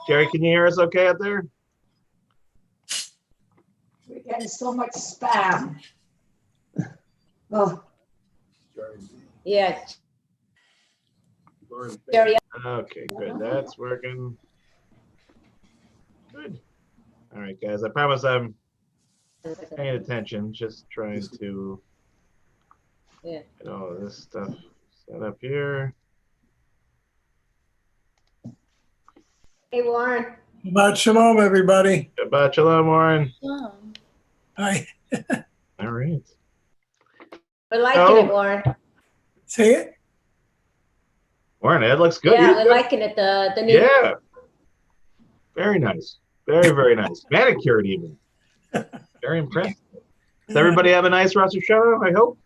Jerry, can you hear us okay out there? We're getting so much spam. Oh. Yeah. Jerry. Okay, good. That's working. Good. All right, guys. I promise I'm paying attention. Just trying to get all this stuff set up here. Hey, Warren. Shabbat shalom, everybody. Shabbat shalom, Warren. Shalom. Hi. All right. We're liking it, Warren. Say it. Warren, that looks good. Yeah, we're liking it. The new. Yeah. Very nice. Very, very nice. Manicured even. Very impressive. Does everybody have a nice Rosh Hashanah, I hope?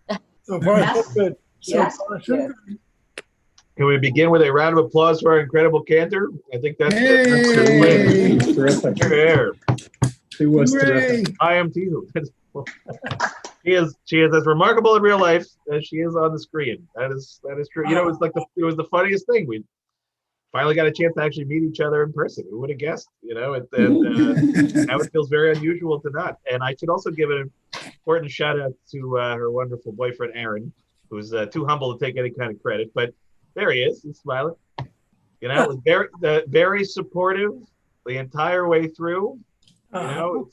So far, so good. Yes. far, so good. Can we begin with a round of applause for our incredible cantor? I think that's Hey! the Terrific. Here. He was Hooray! terrific. I am too. She is as remarkable in real life as she is on the screen. That is true. You know, it was the funniest thing. We finally got a chance to actually meet each other in person. Who would have guessed? You know, now it feels very unusual to not. And I should also give an important shout out to her wonderful boyfriend Aaron, who's too humble to take any kind of credit, but there he is. He's smiling. You know, very supportive the entire way through. You know,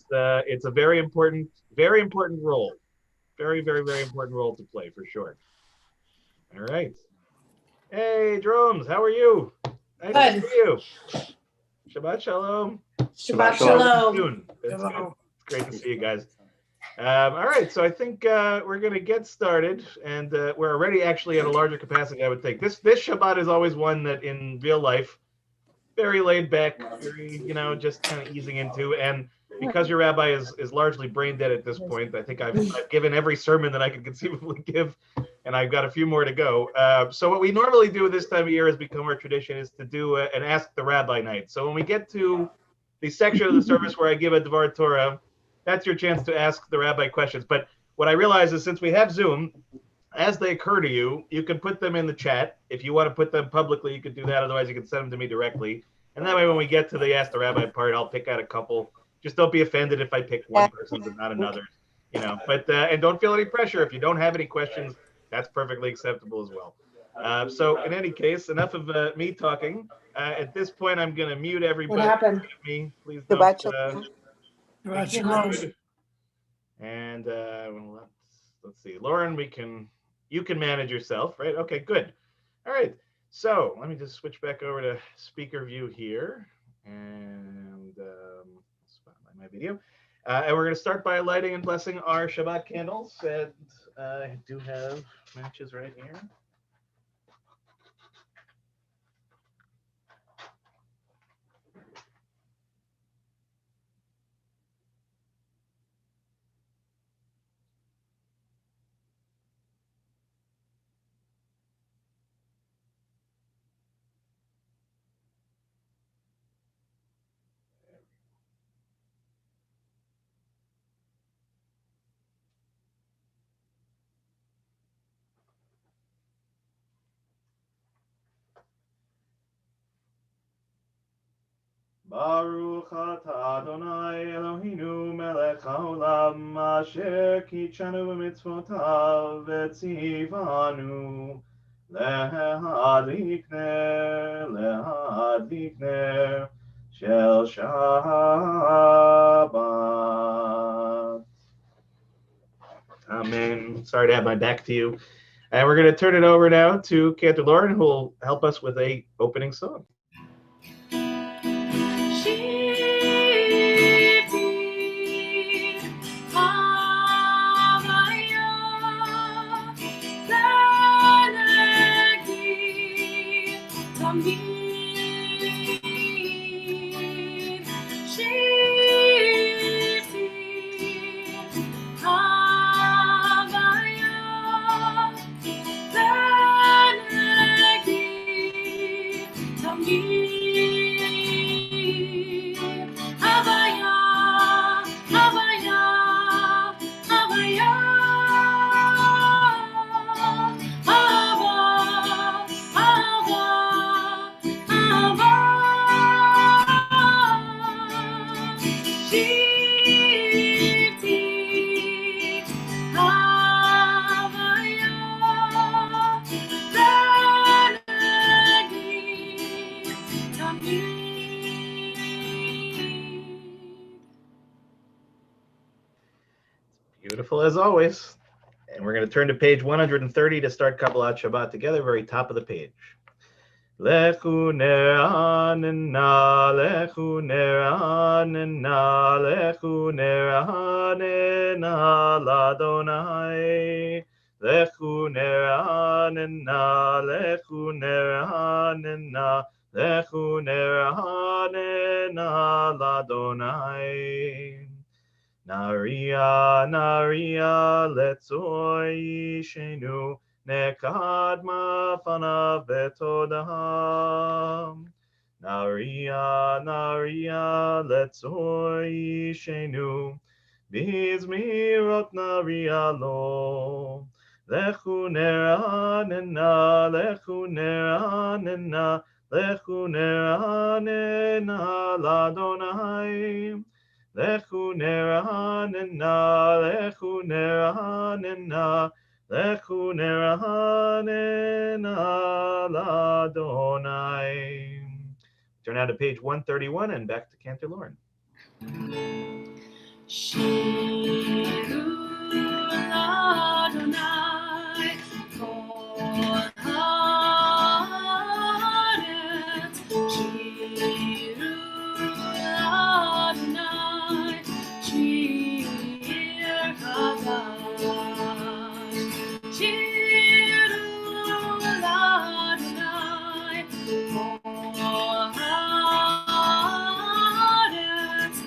it's a very important role. Very, very, very important role to play for sure. All right. Hey, Drones, how are you? Nice to see you. Shabbat shalom. Shabbat shalom. It's good. It's great to see you guys. All right, so I think we're going to get started, and we're already actually at a larger capacity, I would think. This Shabbat is always one that in real life, very laid back, very, you know, just kind of easing into. And because your rabbi is largely brain dead at this point, I think I've given every sermon that I could conceivably give, and I've got a few more to go. So what we normally do this time of year has become our tradition is to do an Ask the Rabbi night. So when we get to the section of the service where I give a Dvar Torah, that's your chance to ask the rabbi questions. But what I realize is since we have Zoom, as they occur to you, you can put them in the chat. If you want to put them publicly, you can do that. Otherwise, you can send them to me directly. And that way, when we get to the Ask the Rabbi part, I'll pick out a couple. Just don't be offended if I pick one person but not another. You know, but and don't feel any pressure. If you don't have any questions, that's perfectly acceptable as well. So in any case, enough of me talking. At this point, I'm going to mute everybody. What happened? Me, please don't. Shabbat shalom. And let's see, Lauren, you can manage yourself, right? Okay, good. All right. So let me just switch back over to speaker view here, and spotlight my video. And we're going to start by lighting and blessing our Shabbat candles. And I do have matches right here. Baruch atah Adonai Eloheinu melech haolam asher kitshanu b'mitzvotav v'tzivanu lehadlik ner shel Shabbat. Amen. Sorry to have my back to you. And we're going to turn it over now to Cantor Lauren, who will help us with a opening song. Beautiful as always. And we're going to turn to page 130 to start Kabbalat Shabbat together, very top of the page. Lechu neranena, lechu neranena, lechu neranena, ladonai. Lechu neranena, lechu neranena, lechu neranena, ladonai. Naria, naria, letzoi shenu. Nekadma fanav betodaham. Naria, naria, letzoi shenu. Bizmirot naria lo. Lechu neranena, lechu neranena, lechu neranena, ladonai. Lechu neranena, lechu neranena, lechu neranena, ladonai. Turn now to page 131 and back to Cantor Lauren. Shiru l'Adonai kol haaretz. Shiru l'Adonai shir chadash. Shiru l'Adonai kol haaretz.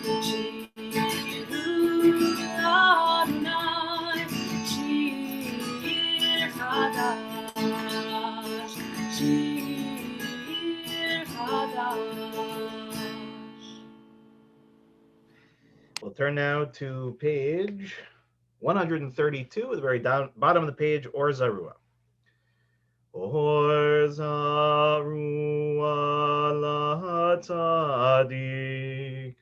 We'll turn now to page 132, at the very bottom of the page, Or Zarua. Or Zarua la-tzadik,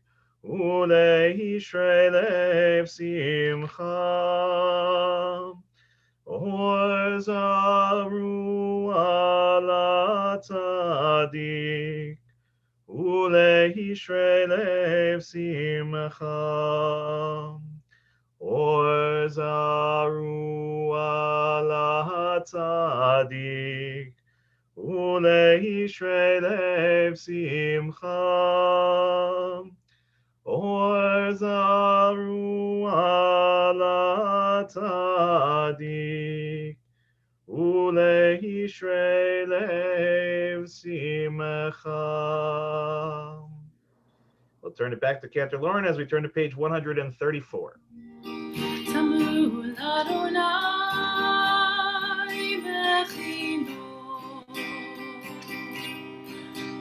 ulehishrei lev simcha. Or Zarua la-tzadik, ulehishrei lev simcha. Or Zarua la-tzadik, ulehishrei lev simcha. Or Zarua la-tzadik, ulehishrei lev simcha. We'll turn it back to Cantor Lauren as we turn to page 134. Tamu l'Adonai bechino,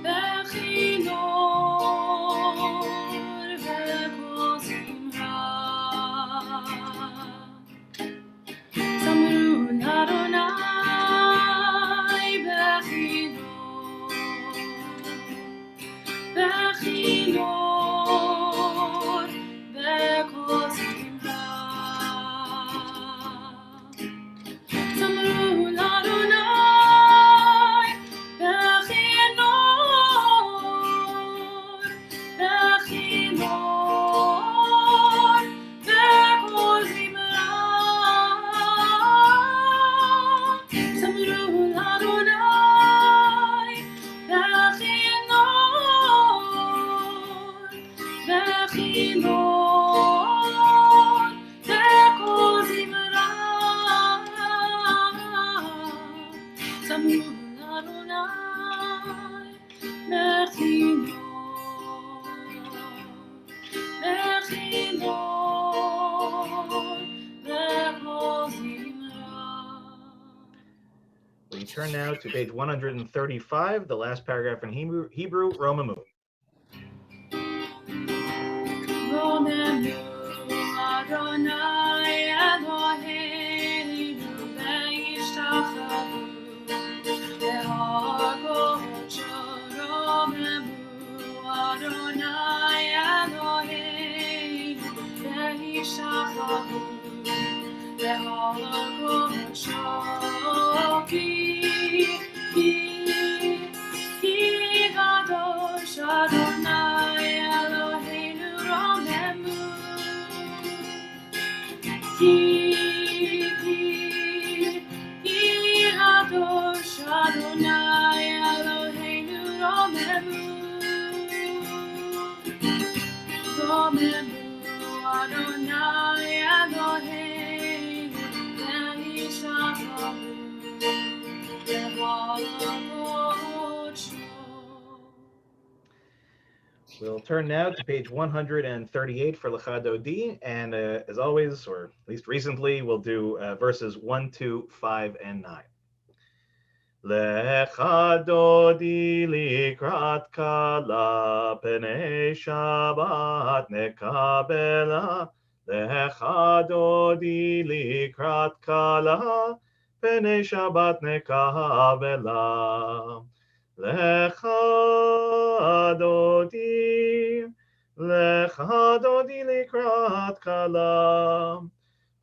bechino v'kol simcha. Tamu l'Adonai bechino, bechino v'kol simcha. We turn now to page 135, the last paragraph in Hebrew, Romamu. Romemu Adonai Eloheinu ve'ishtachavu le'hakodsho. Romemu Adonai Eloheinu ve'ishtachavu le'hakodsho. Ki gadol Adas Adonai Eloheinu Romemu Adonai Eloheinu Ve'nishachavu Le'halavot Shmo. We'll turn now to page 138 for Lecha Dodi, and as always, or at least recently, we'll do verses 1, 2, 5, and 9. Lecha Dodi likrat kala pnei Shabbat nekabela. Lecha Dodi likrat kala pnei Shabbat nekabela. Lecha Dodi likrat kala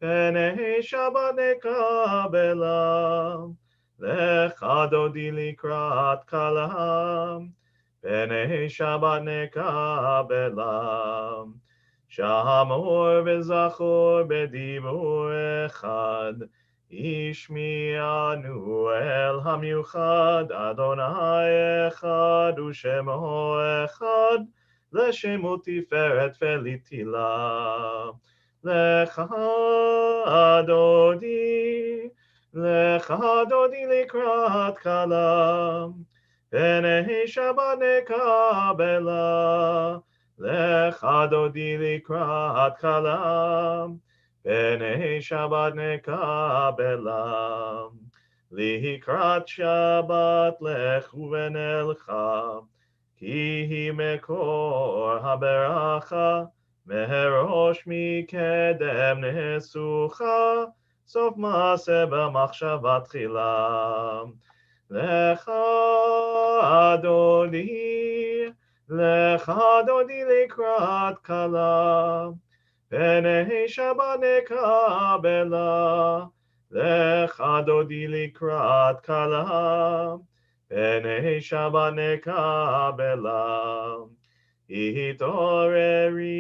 pnei Shabbat nekabela. Lecha Dodi likrat kala pnei Shabbat nekabela. Shamor v'zachor b'dibur echad. Ishmi'anu el hamiuchad, Adonai echad, u'shemo echad, l'shemu tiferet ve'litila. Lecha Dodi likrat kala, pnei Shabbat nekabela. Lecha Dodi likrat kala, pnei Shabbat nekabela. Likrat Shabbat lechu v'nelcha, ki hi mekor haberacha, meherosh mikedem nesucha, sof maaseh b'machshava tchila. Lecha Dodi likrat kala, pnei Shabbat nekabela. Lecha Dodi likrat kala, pnei Shabbat nekabela. Hitoreri,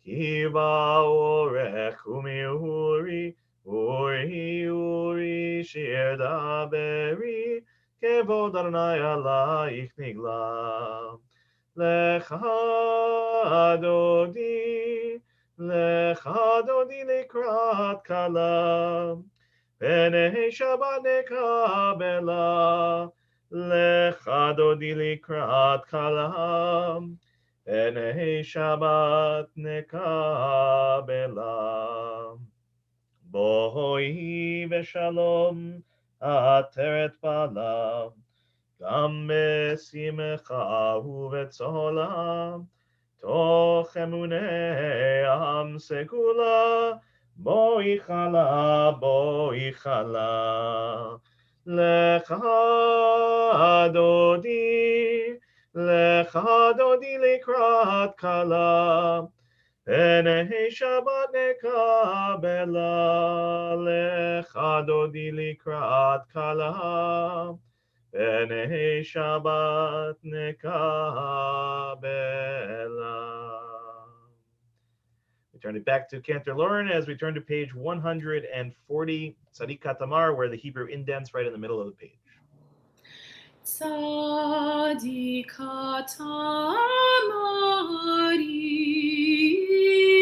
ki ba'orech u'mi'uri, uri shir daberi, kevod Adonai alayich nigla. Lecha Dodi likrat kala, pnei Shabbat nekabela. Lecha Dodi likrat kala, pnei Shabbat nekabela. Bohi v'shalom ateret bala, gam besimcha u'vetzola, toch emunei am segula, boi chala. Lecha Dodi likrat kala, pnei Shabbat nekabela. Lecha Dodi likrat kala, pnei Shabbat nekabela. We turn it back to Cantor Lauren as we turn to page 140, Tzadik Katamar, where the Hebrew indents right in the middle of the page. Tzadik Katamar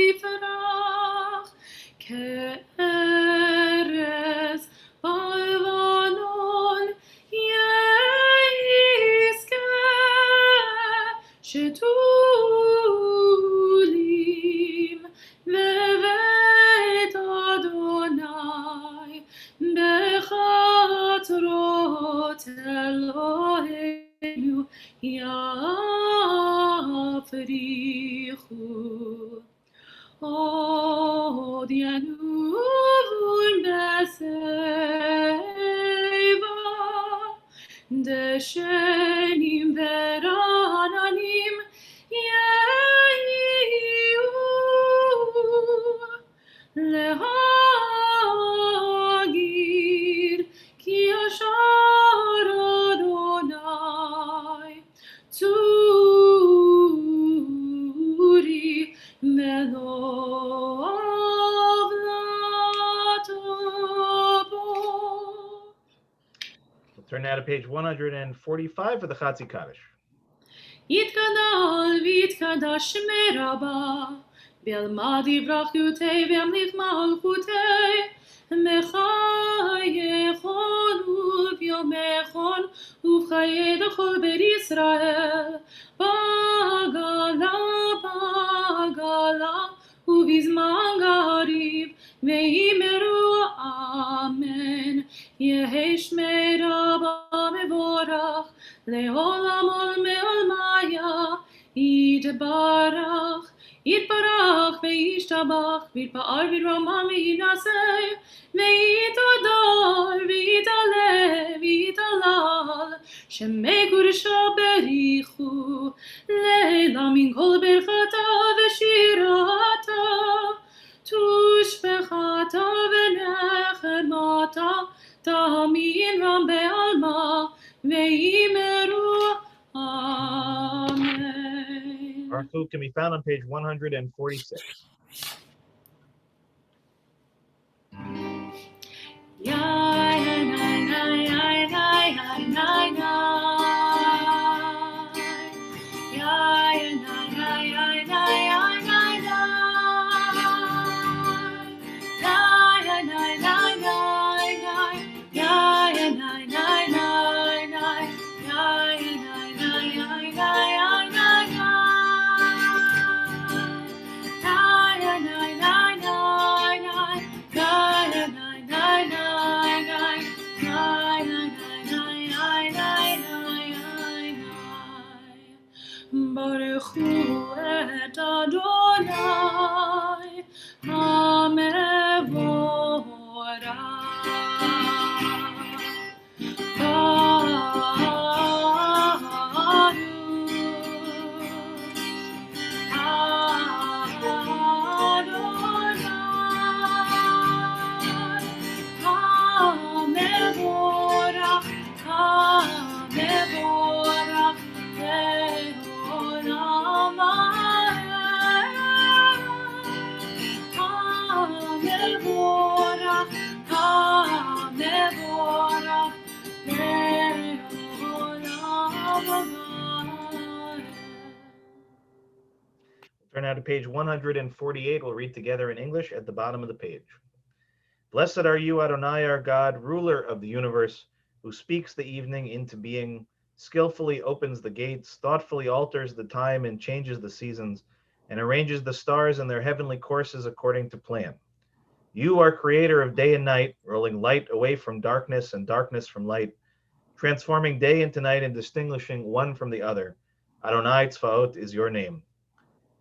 yifrach ke'erez ba'levanon yizkeh shetulim ve'vet Adonai bechatrot Eloheinu yafrichu. Od yanuvun b'seiva, deshenim verananim yehiu, lehagir ki yashar Adonai tzuri melot. now to page 145 for the Chatzi Kaddish. יתגדל ויתקדש שמי רבה, וילמד יברכותי וימליך מלכותי, בחייכון וביומכון ובחיי דכל בית ישראל, בגלה ובזמן גריב, ואמרו אמן. יהי שמי רבה מבורך, לעולם עולמי יתברך, יתברך וישתבח, ויתפאר ויתרומם ויינשא, ויתהדר ויתעלה ויתהלל, שמי קודשו בריחו, לילה מן כל ברכתה ושירתה, תושבחתה ונחמתה, תאמין רם בעלמא, ואמרו amen. Baruch can be found on page 146. Baruch hu et Adonai Turn now to page 148. We'll read together in English at the bottom of the page. Blessed are you, Adonai, our God, ruler of the universe, who speaks the evening into being, skillfully opens the gates, thoughtfully alters the time and changes the seasons, and arranges the stars in their heavenly courses according to plan. You are creator of day and night, rolling light away from darkness and darkness from light, transforming day into night and distinguishing one from the other. Adonai Tzvaot is your name.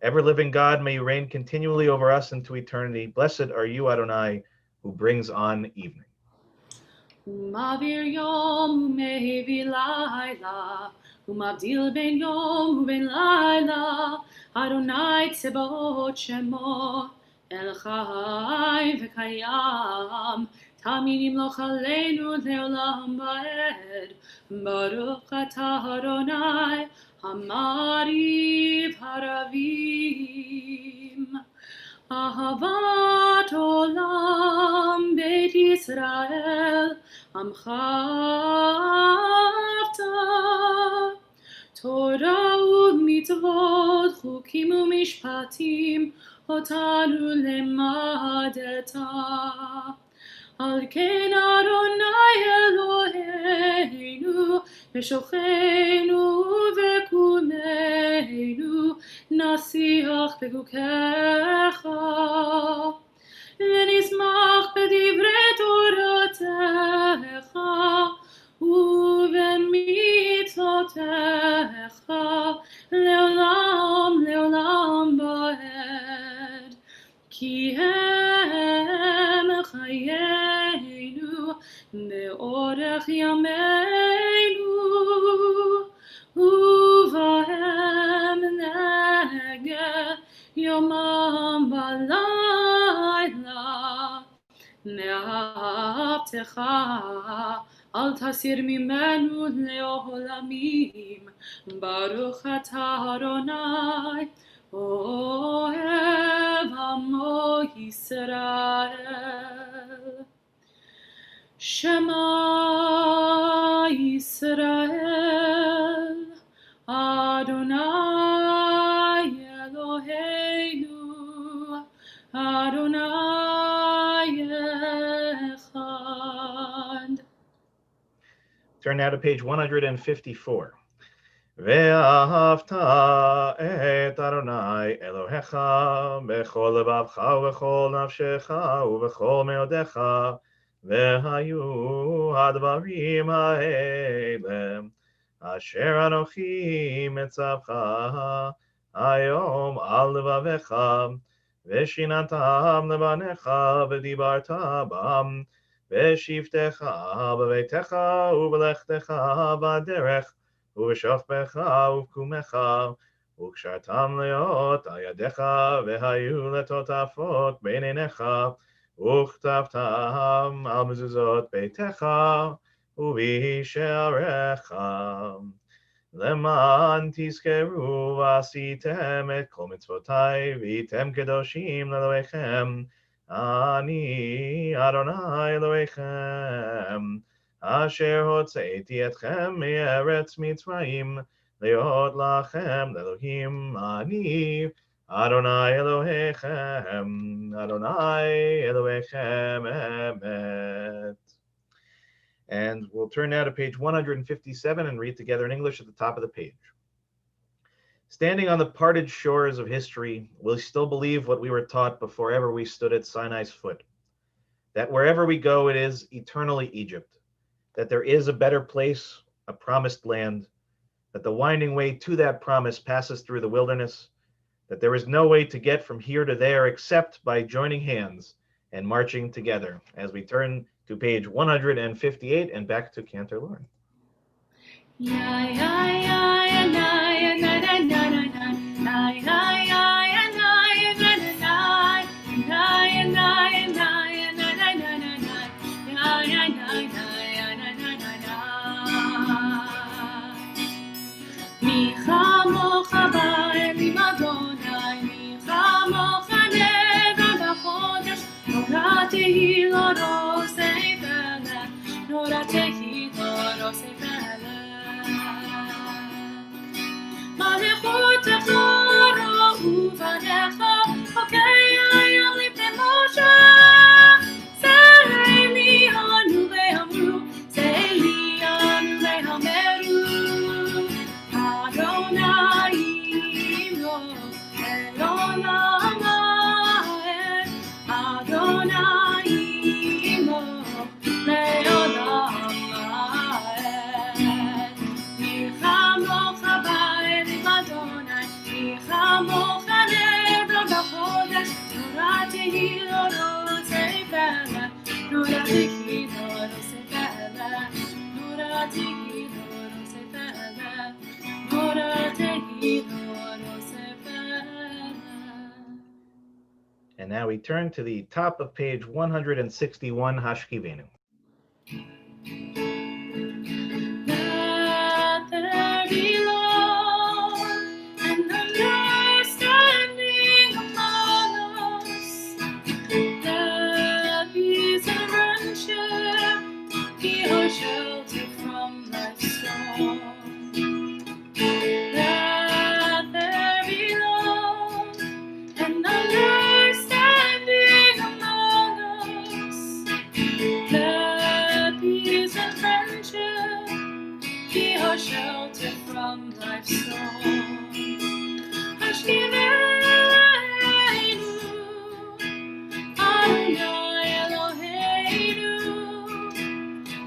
Ever-living God, may you reign continually over us into eternity. Blessed are you, Adonai, who brings on evening. Ma'avir yom u'mevi laila, u'mavdil ben yom u'ben laila, Adonai Tzebaot shemo, El Chai v'kayam, Tamid yimloch aleinu le'olam va'ed, Baruch atah Adonai, Hamariv haravim. Ahavat olam Beit Yisrael amchavta Torah u'mitzvot chukim u'mishpatim otanu lemadeta Al ken Adonai Eloheinu Meshochenu v'kumeinu Nasiach begukecha V'nismach b'divrei Toratecha U'v'mitzvotecha Le'olam le'olam ba'ed Ki hem chayenu Be'orech yameinu Uvahem negeh yomam balayla Me'ahavtecha al tasir mimenu le'olamim Baruch atah Adonai ohev amo Yisrael. Shema Yisrael, Adonai Eloheinu, Adonai Echad. Turn now to page 154. ואהבת את אדוני אלוהיך בכל לבבך ובכל נפשך ובכל מאודיך, והיו הדברים האלה אשר אנוכי מצווך היום על לבביך, ושיננתם לבניך ודיברת בם בשבתך בביתך ובלכתך בדרך ובשוכבך ובקומך, וקשרתם להיות על ידיך, והיו לטוטפות בין עיניך, וכתבתם על מזוזות ביתך ובשעריך. למען תזכרו ועשיתם את כל מצוותיי, והייתם קדושים לאלוהיכם, אני אדוני אלוהיכם, אשר הוצאתי אתכם מארץ מצרים, להיות לכם לאלוהים. אני אדוני אלוהיכם, אדוני אלוהיכם אמת. And we'll turn now to page 157 and read together in English at the top of the page. Standing on the parted shores of history, we still believe what we were taught before ever we stood at Sinai's foot, that wherever we go, it is eternally Egypt, that there is a better place, a promised land, that the winding way to that promise passes through the wilderness, that there is no way to get from here to there except by joining hands and marching together. As we turn to page 158 and back to Cantor Lauren. מי כמוך באלים אדוני, מי כמוך נגע בחודש, נורא תהי לו רוסי פלא, נורא תהי לו רוסי פלא. מלכותך ראו בניך, חוקי הים לפני משה, צאלי אנו ואמרו, צאלי אנו ואמרו, And now we turn to the top of page 161, Hashkivenu. Let there be love and understanding among us. Let peace and friendship be our shelter from life's storm. Let there be love and understanding among us. Let peace and friendship be our shelter from life's storm. Hashkivenu, Adonai Eloheinu.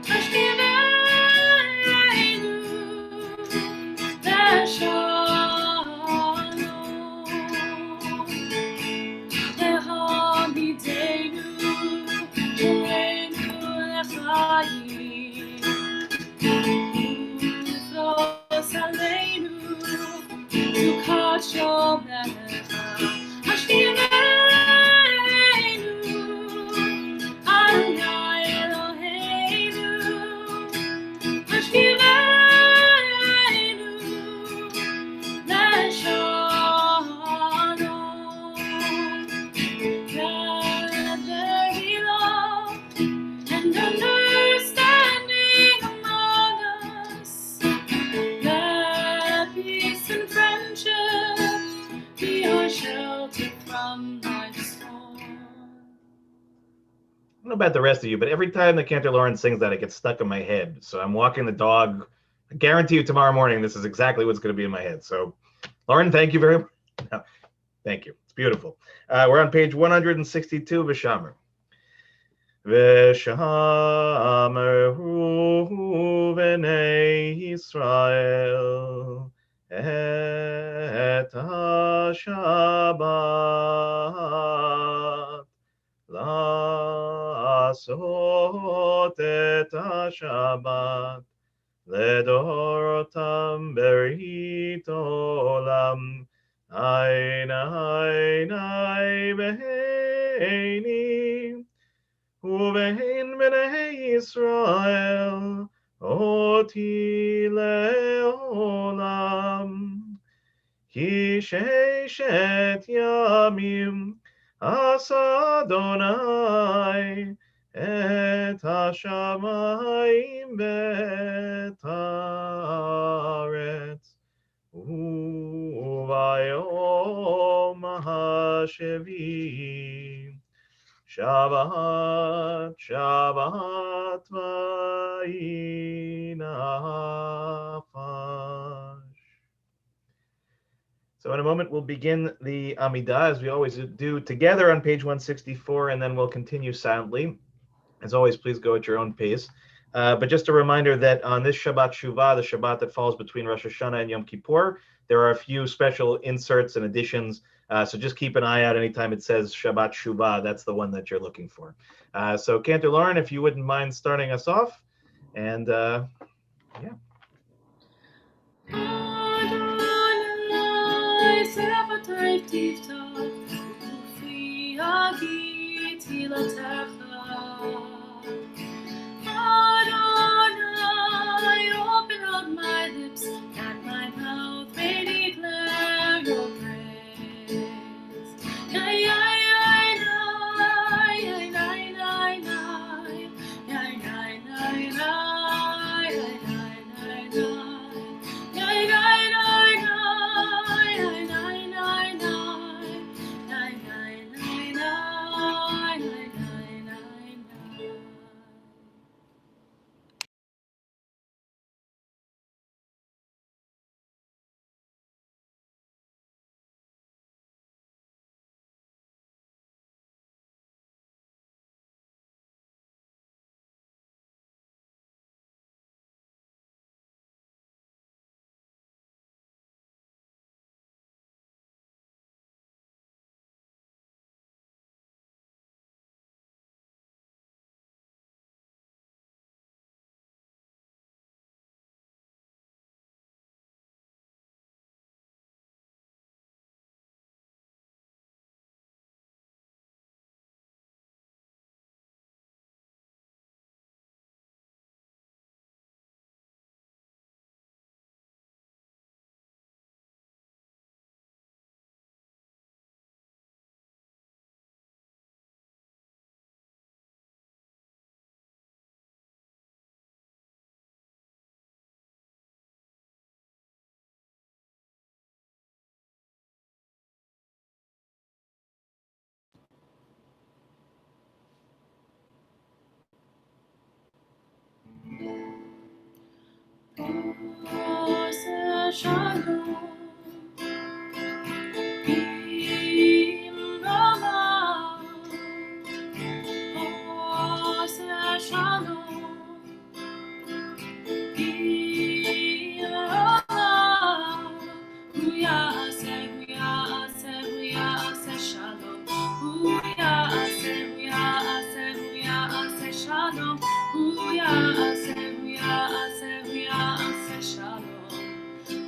Hashkivenu, Shalom. Lehamidenu, Morenu lechayim. Ufros aleinu, Yukat shomecha. Hashkivenu, Adonai Eloheinu. Hashkivenu, Shalom. Let there be love and understanding. don't know about the rest of you, but every time the Cantor Lauren sings that, it gets stuck in my head. So I'm walking the dog. I guarantee you tomorrow morning, this is exactly what's going to be in my head. So, Lauren, thank you very much. No, thank you. It's beautiful. We're on page 162, Vishamer. Vishameru v'nei Yisrael et ha-Shabbat לעשות את השבת לדורותם ברית עולם עין עיני בהני ובהן בני ישראל אותי לעולם כי ששת ימים עשה אדוני את השמיים ואת הארץ וביום השביעי שבת שבת ויהי נחש. So in a moment, we'll begin the Amidah, as we always do, together on page 164, and then we'll continue silently. As always, please go at your own pace. But just a reminder that on this Shabbat Shuvah, the Shabbat that falls between Rosh Hashanah and Yom Kippur, there are a few special inserts and additions. So just keep an eye out anytime it says Shabbat Shuvah. That's the one that you're looking for. So Cantor Lauren, if you wouldn't mind starting us off. And yeah. Adonai תפתח ופי אגיד תהילתך. Adonai, open up my lips and my mouth may declare your praise. Nay, nay, nay, nay, nay, nay, nay, nay, nay, nay,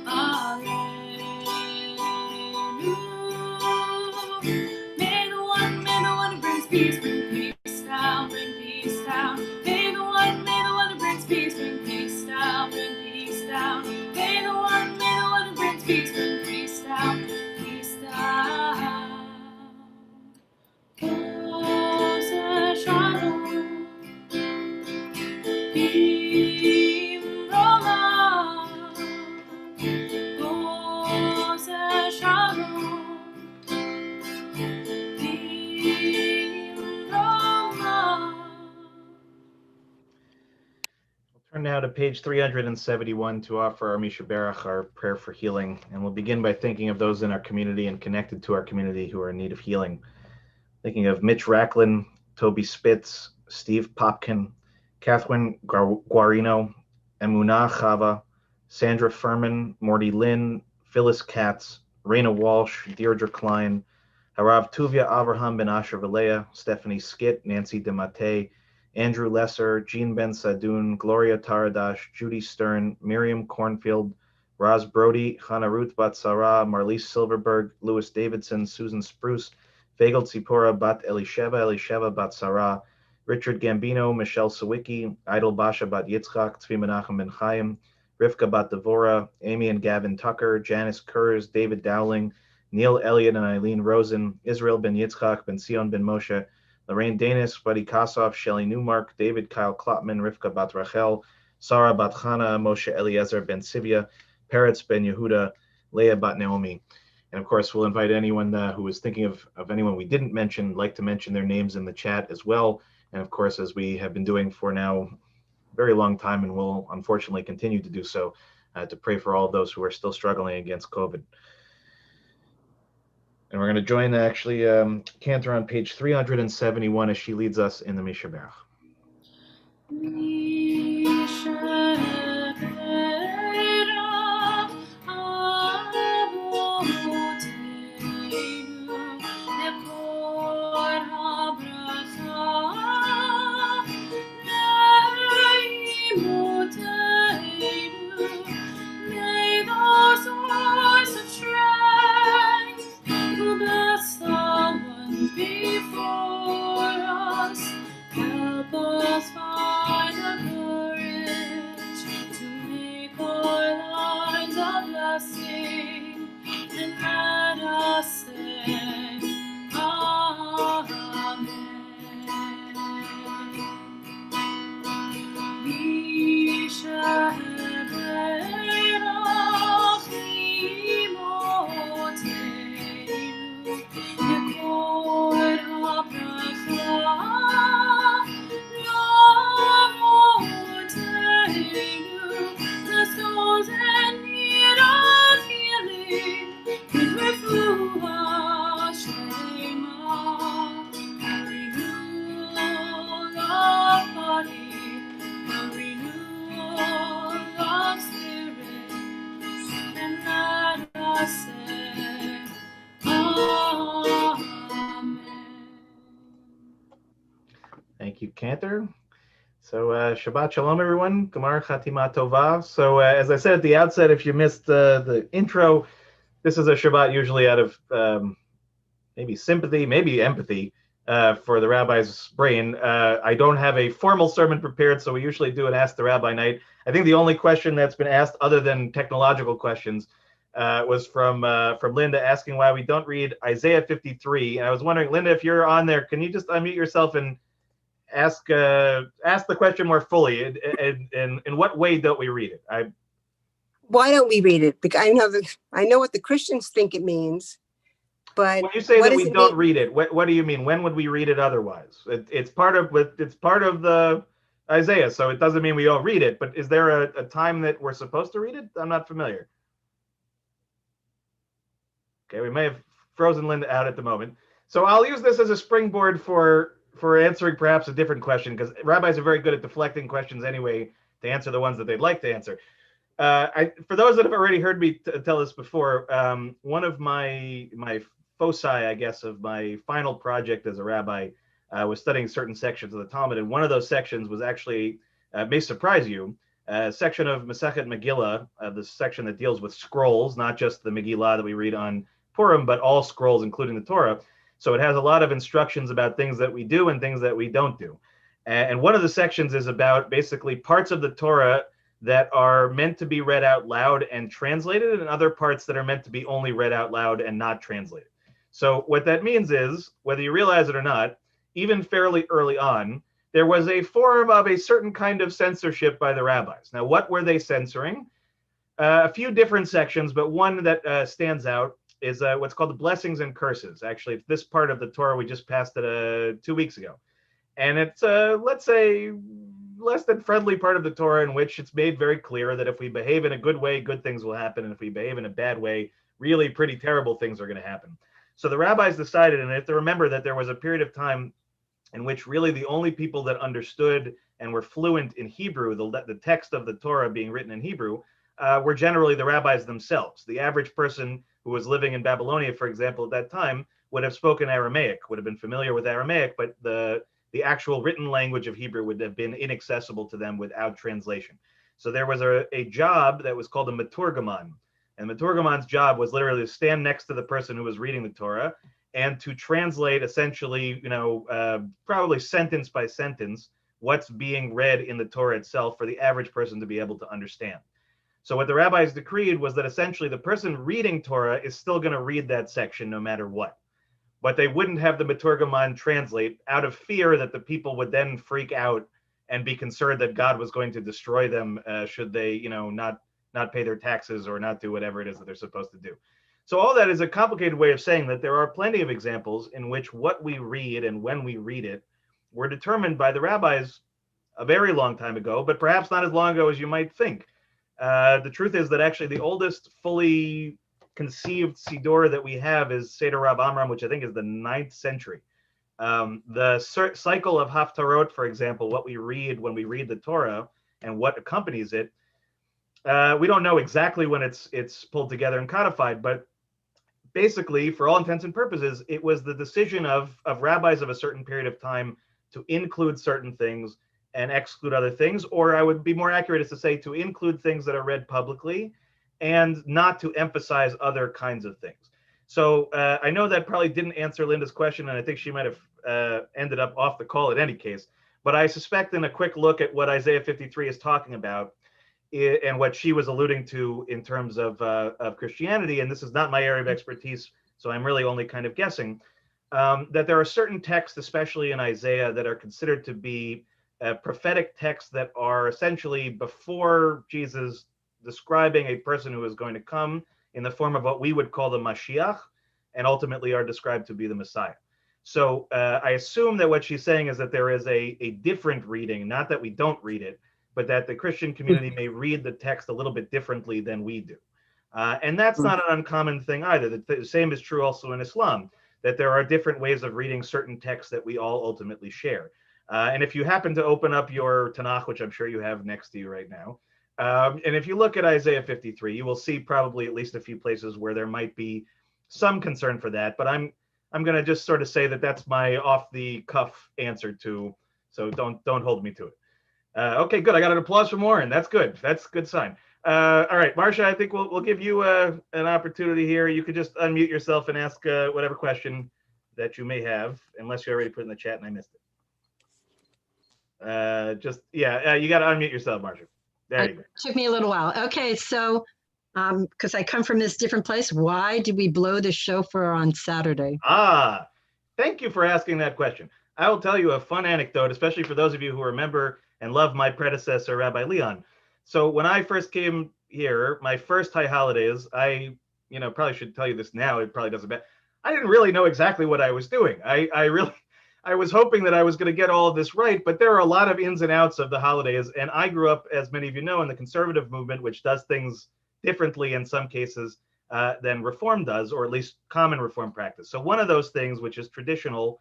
Alleluia. now to page 371 to offer our Misha Berach, our prayer for healing. And we'll begin by thinking of those in our community and connected to our community who are in need of healing. Thinking of Mitch Racklin, Toby Spitz, Steve Popkin, Catherine Guarino, Emunah Chava, Sandra Furman, Morty Lynn, Phyllis Katz, Raina Walsh, Deirdre Klein, Harav Tuvia Avraham Ben Asher Valea, Stephanie Skit, Nancy DeMate, Andrew Lesser, Jean Ben Sadoun, Gloria Taradash, Judy Stern, Miriam Cornfield, Roz Brody, Hannah Ruth Batsara, Marlise Silverberg, Louis Davidson, Susan Spruce, Fagel Tzipora Bat Elisheva Bat Sarah, Richard Gambino, Michelle Sawicki, Idol Basha Bat Yitzchak, Tzvi Menachem Ben Chaim, Rivka Bat Devora, Amy and Gavin Tucker, Janice Kurz, David Dowling, Neil Elliott and Eileen Rosen, Israel Ben Yitzchak, Ben Sion Ben Moshe, Lorraine Danis, Buddy Kosoff, Shelley Newmark, David Kyle Klopman, Rivka Bat Rachel, Sarah Bat Chana, Moshe Eliezer Ben Sivia, Peretz Ben Yehuda, Leah Bat Naomi. And of course, we'll invite anyone who is thinking of anyone we didn't mention, like to mention their names in the chat as well. And of course, as we have been doing for now a very long time and will unfortunately continue to do so, to pray for all of those who are still struggling against COVID. And we're going to join actually Cantor on page 371 as she leads us in the Misha Berach. Thank you, Cantor. So Shabbat Shalom, everyone. Gemar Chatima Tova. So as I said at the outset, if you missed the intro, this is a Shabbat usually out of maybe sympathy, maybe empathy for the rabbi's brain. I don't have a formal sermon prepared, so we usually do an Ask the Rabbi night. I think the only question that's been asked other than technological questions was from Linda asking why we don't read Isaiah 53. And I was wondering, Linda, if you're on there, can you just unmute yourself and ask the question more fully? In what way don't we read it? Why don't we read it? Because I know what the Christians think it means, but when you say that we don't read it, what do you mean? When would we read it otherwise? It's part of the Isaiah, so it doesn't mean we don't read it. But is there a time that we're supposed to read it? I'm not familiar. Okay, we may have frozen Linda out at the moment. So I'll use this as a springboard for answering perhaps a different question, because rabbis are very good at deflecting questions anyway to answer the ones that they'd like to answer. For those that have already heard me tell this before, one of my foci, I guess, of my final project as a rabbi was studying certain sections of the Talmud, and one of those sections was actually, may surprise you, a section of Masechet Megillah, the section that deals with scrolls, not just the Megillah that we read on Purim, but all scrolls, including the Torah. So it has a lot of instructions about things that we do and things that we don't do. And one of the sections is about basically parts of the Torah that are meant to be read out loud and translated, and other parts that are meant to be only read out loud and not translated. So what that means is, whether you realize it or not, even fairly early on, there was a form of a certain kind of censorship by the rabbis. Now, what were they censoring? A few different sections, but one that stands out is what's called the blessings and curses. Actually, it's this part of the Torah. We just passed it 2 weeks ago. And it's, let's say, less than friendly part of the Torah in which it's made very clear that if we behave in a good way, good things will happen. And if we behave in a bad way, really pretty terrible things are going to happen. So the rabbis decided, and they have to remember that there was a period of time in which really the only people that understood and were fluent in Hebrew, the text of the Torah being written in Hebrew, were generally the rabbis themselves. The average person who was living in Babylonia, for example, at that time, would have spoken Aramaic, would have been familiar with Aramaic, but the actual written language of Hebrew would have been inaccessible to them without translation. So there was a job that was called a maturgaman. And maturgaman's job was literally to stand next to the person who was reading the Torah and to translate essentially, probably sentence by sentence, what's being read in the Torah itself for the average person to be able to understand. So what the rabbis decreed was that essentially the person reading Torah is still going to read that section no matter what. But they wouldn't have the maturgaman translate out of fear that the people would then freak out and be concerned that God was going to destroy them should they, not pay their taxes or not do whatever it is that they're supposed to do. So all that is a complicated way of saying that there are plenty of examples in which what we read and when we read it were determined by the rabbis a very long time ago, but perhaps not as long ago as you might think. The truth is that actually the oldest fully conceived Siddur that we have is Seder Rab Amram, which I think is the 9th century. The cycle of Haftarot, for example, what we read when we read the Torah and what accompanies it, we don't know exactly when it's pulled together and codified, but basically, for all intents and purposes, it was the decision of rabbis of a certain period of time to include certain things and exclude other things, or I would be more accurate is to say to include things that are read publicly and not to emphasize other kinds of things. So I know that probably didn't answer Linda's question, and I think she might have ended up off the call in any case, but I suspect in a quick look at what Isaiah 53 is talking about, and what she was alluding to in terms of Christianity, and this is not my area of expertise, so I'm really only kind of guessing, that there are certain texts, especially in Isaiah, that are considered to be prophetic texts that are essentially before Jesus, describing a person who is going to come in the form of what we would call the Mashiach, and ultimately are described to be the Messiah. So I assume that what she's saying is that there is a different reading, not that we don't read it, but that the Christian community may read the text a little bit differently than we do. And that's not an uncommon thing either. The same is true also in Islam, that there are different ways of reading certain texts that we all ultimately share. And if you happen to open up your Tanakh, which I'm sure you have next to you right now, and if you look at Isaiah 53, you will see probably at least a few places where there might be some concern for that. But I'm going to just sort of say that that's my off-the-cuff answer to, so don't hold me to it. Okay, good. I got an applause from Warren. That's good. That's a good sign. All right, Marcia, I think we'll give you an opportunity here. You could just unmute yourself and ask whatever question that you may have, unless you already put it in the chat and I missed it. You got to unmute yourself, Marcia. There you go. Took me a little while. Okay, so because I come from this different place, why did we blow the shofar on Saturday? Thank you for asking that question. I will tell you a fun anecdote, especially for those of you who remember and love my predecessor, Rabbi Leon. So when I first came here, my first high holidays, I probably should tell you this now, it probably doesn't matter. I didn't really know exactly what I was doing. I was hoping that I was going to get all of this right, but there are a lot of ins and outs of the holidays. And I grew up, as many of you know, in the conservative movement, which does things differently in some cases than Reform does, or at least common Reform practice. So one of those things, which is traditional,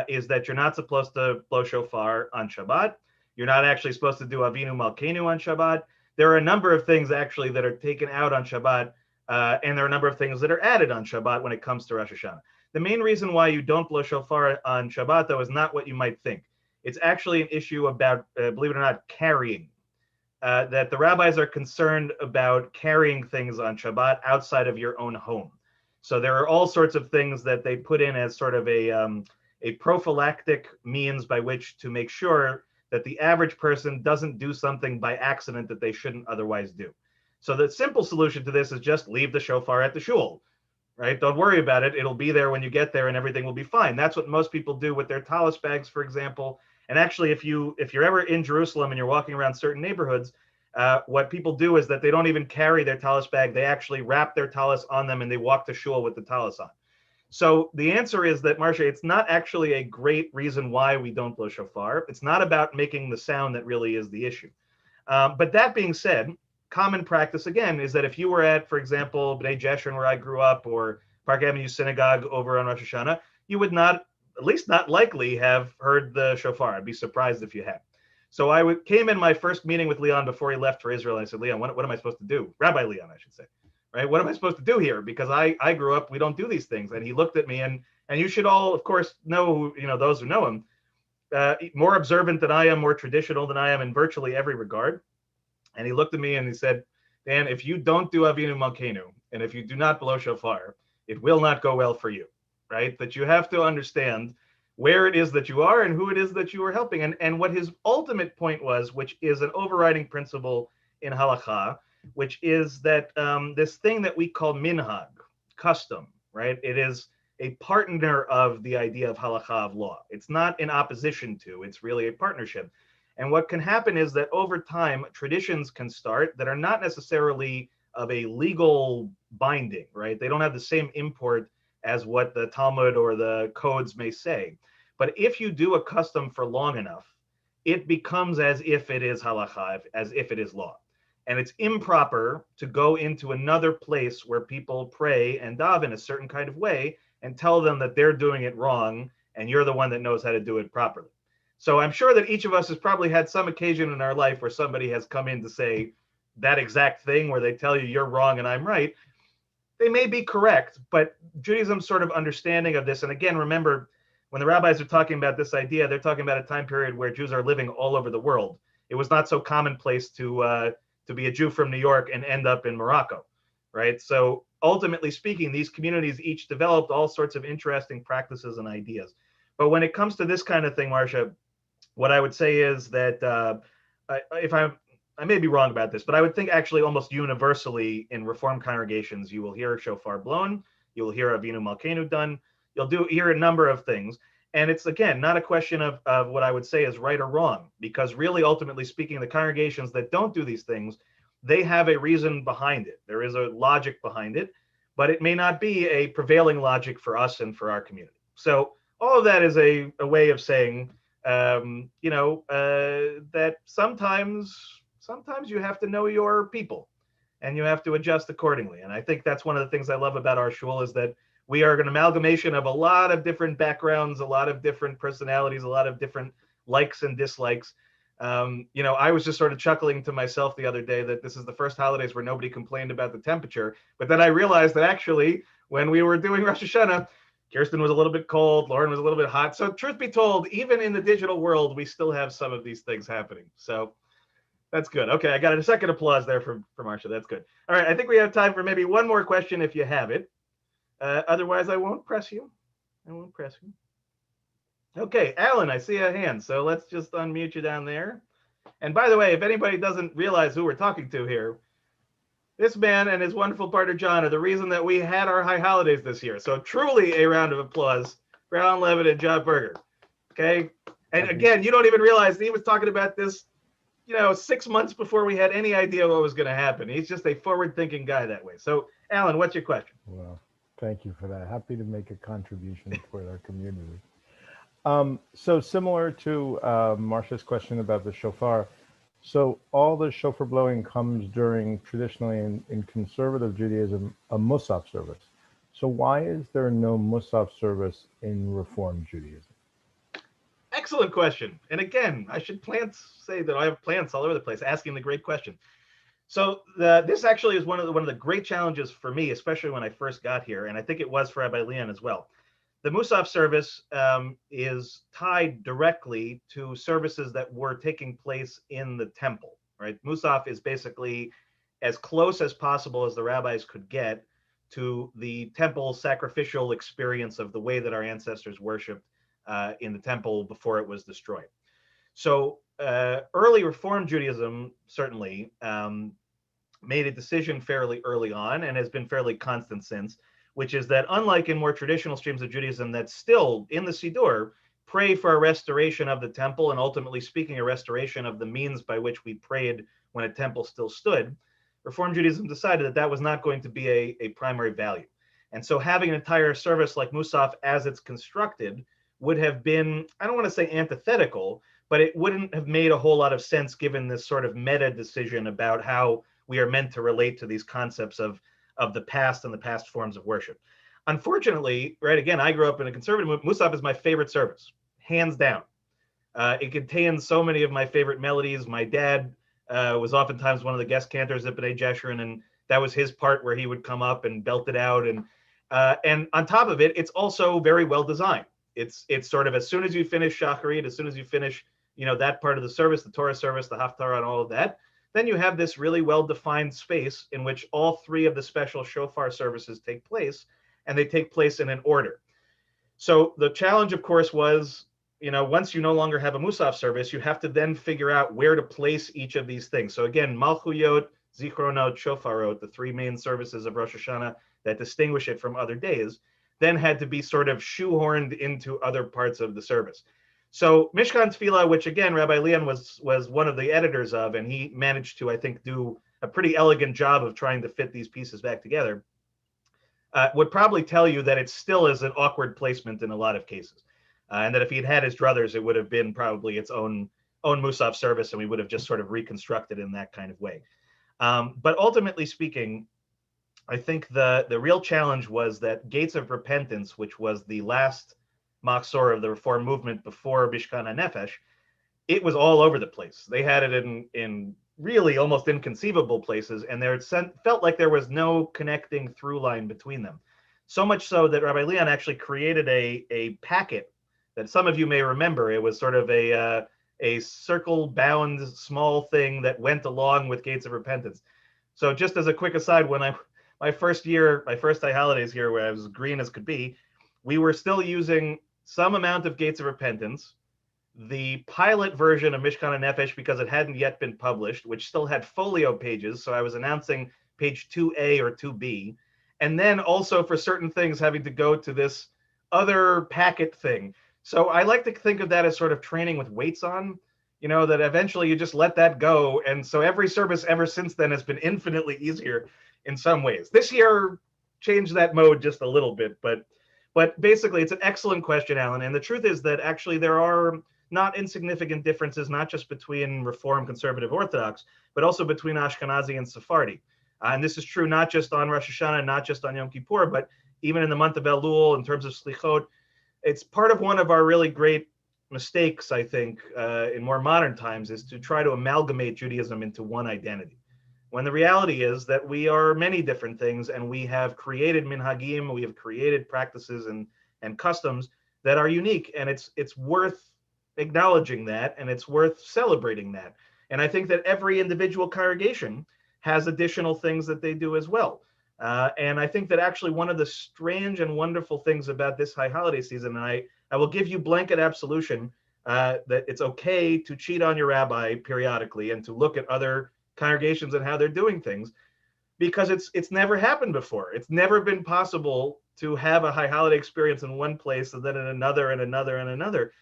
is that you're not supposed to blow shofar on Shabbat. You're not actually supposed to do Avinu Malkeinu on Shabbat. There are a number of things actually that are taken out on Shabbat, and there are a number of things that are added on Shabbat when it comes to Rosh Hashanah. The main reason why you don't blow shofar on Shabbat, though, is not what you might think. It's actually an issue about, believe it or not, carrying. That the rabbis are concerned about carrying things on Shabbat outside of your own home. So there are all sorts of things that they put in as sort of a prophylactic means by which to make sure that the average person doesn't do something by accident that they shouldn't otherwise do. So the simple solution to this is just leave the shofar at the shul, right? Don't worry about it. It'll be there when you get there and everything will be fine. That's what most people do with their talis bags, for example. And actually, if you're ever in Jerusalem and you're walking around certain neighborhoods, what people do is that they don't even carry their talis bag. They actually wrap their talis on them and they walk to shul with the talis on. So the answer is that, Marcia, it's not actually a great reason why we don't blow shofar. It's not about making the sound that really is the issue. But that being said, common practice, again, is that if you were at, for example, Bnei Jeshurun, where I grew up, or Park Avenue Synagogue over on Rosh Hashanah, you would not, at least not likely, have heard the shofar. I'd be surprised if you had. So I came in my first meeting with Leon before he left for Israel. And I said, Leon, what am I supposed to do? Rabbi Leon, I should say. Right? What am I supposed to do here? Because I grew up, we don't do these things. And he looked at me, and you should all, of course, know, those who know him, more observant than I am, more traditional than I am in virtually every regard. And he looked at me and he said, Dan, if you don't do Avinu Malkeinu, and if you do not blow shofar, it will not go well for you, right? That you have to understand where it is that you are and who it is that you are helping. And what his ultimate point was, which is an overriding principle in halakha, which is that this thing that we call minhag, custom, right? It is a partner of the idea of halakha, of law. It's not in opposition to, it's really a partnership. And what can happen is that over time, traditions can start that are not necessarily of a legal binding, right? They don't have the same import as what the Talmud or the codes may say. But if you do a custom for long enough, it becomes as if it is halakha, as if it is law. And it's improper to go into another place where people pray and daven a certain kind of way and tell them that they're doing it wrong and you're the one that knows how to do it properly. So I'm sure that each of us has probably had some occasion in our life where somebody has come in to say that exact thing, where they tell you you're wrong and I'm right. They may be correct, but Judaism's sort of understanding of this, and again, remember, when the rabbis are talking about this idea, they're talking about a time period where Jews are living all over the world. It was not so commonplace to be a Jew from New York and end up in Morocco, right? So ultimately speaking, these communities each developed all sorts of interesting practices and ideas. But when it comes to this kind of thing, Marcia, what I would say is that I may be wrong about this, but I would think actually almost universally in Reformed congregations, you will hear shofar blown, you will hear Avinu Malkeinu done, you'll hear a number of things. And it's, again, not a question of what I would say is right or wrong, because really, ultimately speaking, the congregations that don't do these things, they have a reason behind it. There is a logic behind it, but it may not be a prevailing logic for us and for our community. So all of that is a way of saying, that sometimes you have to know your people and you have to adjust accordingly. And I think that's one of the things I love about our shul, is that we are an amalgamation of a lot of different backgrounds, a lot of different personalities, a lot of different likes and dislikes. I was just sort of chuckling to myself the other day that this is the first holidays where nobody complained about the temperature. But then I realized that actually, when we were doing Rosh Hashanah, Kirsten was a little bit cold, Lauren was a little bit hot. So truth be told, even in the digital world, we still have some of these things happening. So that's good. Okay, I got a second applause there for Marcia. That's good. All right, I think we have time for maybe one more question if you have it. Otherwise, I won't press you. Okay, Alan, I see a hand. So let's just unmute you down there. And by the way, if anybody doesn't realize who we're talking to here, this man and his wonderful partner, John, are the reason that we had our high holidays this year. So truly a round of applause for Alan Levitt and John Berger. Okay. And again, you don't even realize he was talking about this, 6 months before we had any idea what was going to happen. He's just a forward-thinking guy that way. So, Alan, what's your question? Well, thank you for that. Happy to make a contribution toward our community. So similar to Marcia's question about the shofar, so all the shofar blowing comes during, traditionally in conservative Judaism, a Musaf service. So why is there no Musaf service in Reform Judaism? Excellent question. And again, I should say that I have plants all over the place asking the great question. So this actually is one of the great challenges for me, especially when I first got here, and I think it was for Rabbi Leon as well. The Musaf service is tied directly to services that were taking place in the temple, right? Musaf is basically as close as possible as the rabbis could get to the temple sacrificial experience of the way that our ancestors worshiped in the temple before it was destroyed. So early Reform Judaism certainly made a decision fairly early on and has been fairly constant since, which is that unlike in more traditional streams of Judaism that still in the Siddur pray for a restoration of the temple and ultimately speaking a restoration of the means by which we prayed when a temple still stood, Reform Judaism decided that that was not going to be a primary value. And so having an entire service like Musaf as it's constructed would have been, I don't want to say antithetical, but it wouldn't have made a whole lot of sense given this sort of meta decision about how we are meant to relate to these concepts of the past and the past forms of worship. Unfortunately, right, again, I grew up in a conservative movement. Musaf is my favorite service, hands down. It contains so many of my favorite melodies. My dad was oftentimes one of the guest cantors at B'nai Jeshurun, and that was his part where he would come up and belt it out. And on top of it, it's also very well designed. It's sort of as soon as you finish Shacharit, as soon as you finish, that part of the service, the Torah service, the Haftarah, and all of that, then you have this really well-defined space in which all three of the special shofar services take place, and they take place in an order. So the challenge, of course, was, once you no longer have a Musaf service, you have to then figure out where to place each of these things. So again, Malchuyot, Zichronot, Shofarot, the three main services of Rosh Hashanah that distinguish it from other days, then had to be sort of shoehorned into other parts of the service. So Mishkan Tefillah, which again, Rabbi Leon was one of the editors of, and he managed to, I think, do a pretty elegant job of trying to fit these pieces back together, would probably tell you that it still is an awkward placement in a lot of cases. And that if he'd had his druthers, it would have been probably its own Musaf service, and we would have just sort of reconstructed in that kind of way. But ultimately speaking, I think the real challenge was that Gates of Repentance, which was the last Machzor of the Reform movement before Mishkan HaNefesh, it was all over the place. They had it in really almost inconceivable places, and there felt like there was no connecting through line between them. So much so that Rabbi Leon actually created a packet that some of you may remember. It was sort of a circle-bound small thing that went along with Gates of Repentance. So just as a quick aside, when my first high holidays here, where I was green as could be, we were still using some amount of Gates of Repentance, the pilot version of Mishkan HaNefesh, because it hadn't yet been published, which still had folio pages. So I was announcing page 2A or 2B. And then also for certain things having to go to this other packet thing. So I like to think of that as sort of training with weights on, that eventually you just let that go. And so every service ever since then has been infinitely easier in some ways. This year changed that mode just a little bit, but basically it's an excellent question, Alan. And the truth is that actually there are not insignificant differences, not just between Reform, Conservative, Orthodox, but also between Ashkenazi and Sephardi. And this is true not just on Rosh Hashanah, not just on Yom Kippur, but even in the month of Elul in terms of Slichot. It's part of one of our really great mistakes, I think, in more modern times, is to try to amalgamate Judaism into one identity. When the reality is that we are many different things, and we have created minhagim, we have created practices and customs that are unique, and it's worth acknowledging that, and it's worth celebrating that. And I think that every individual congregation has additional things that they do as well. And I think that actually one of the strange and wonderful things about this high holiday season, and I will give you blanket absolution that it's okay to cheat on your rabbi periodically and to look at other congregations and how they're doing things, because it's never happened before. It's never been possible to have a high holiday experience in one place and then in another and another and another.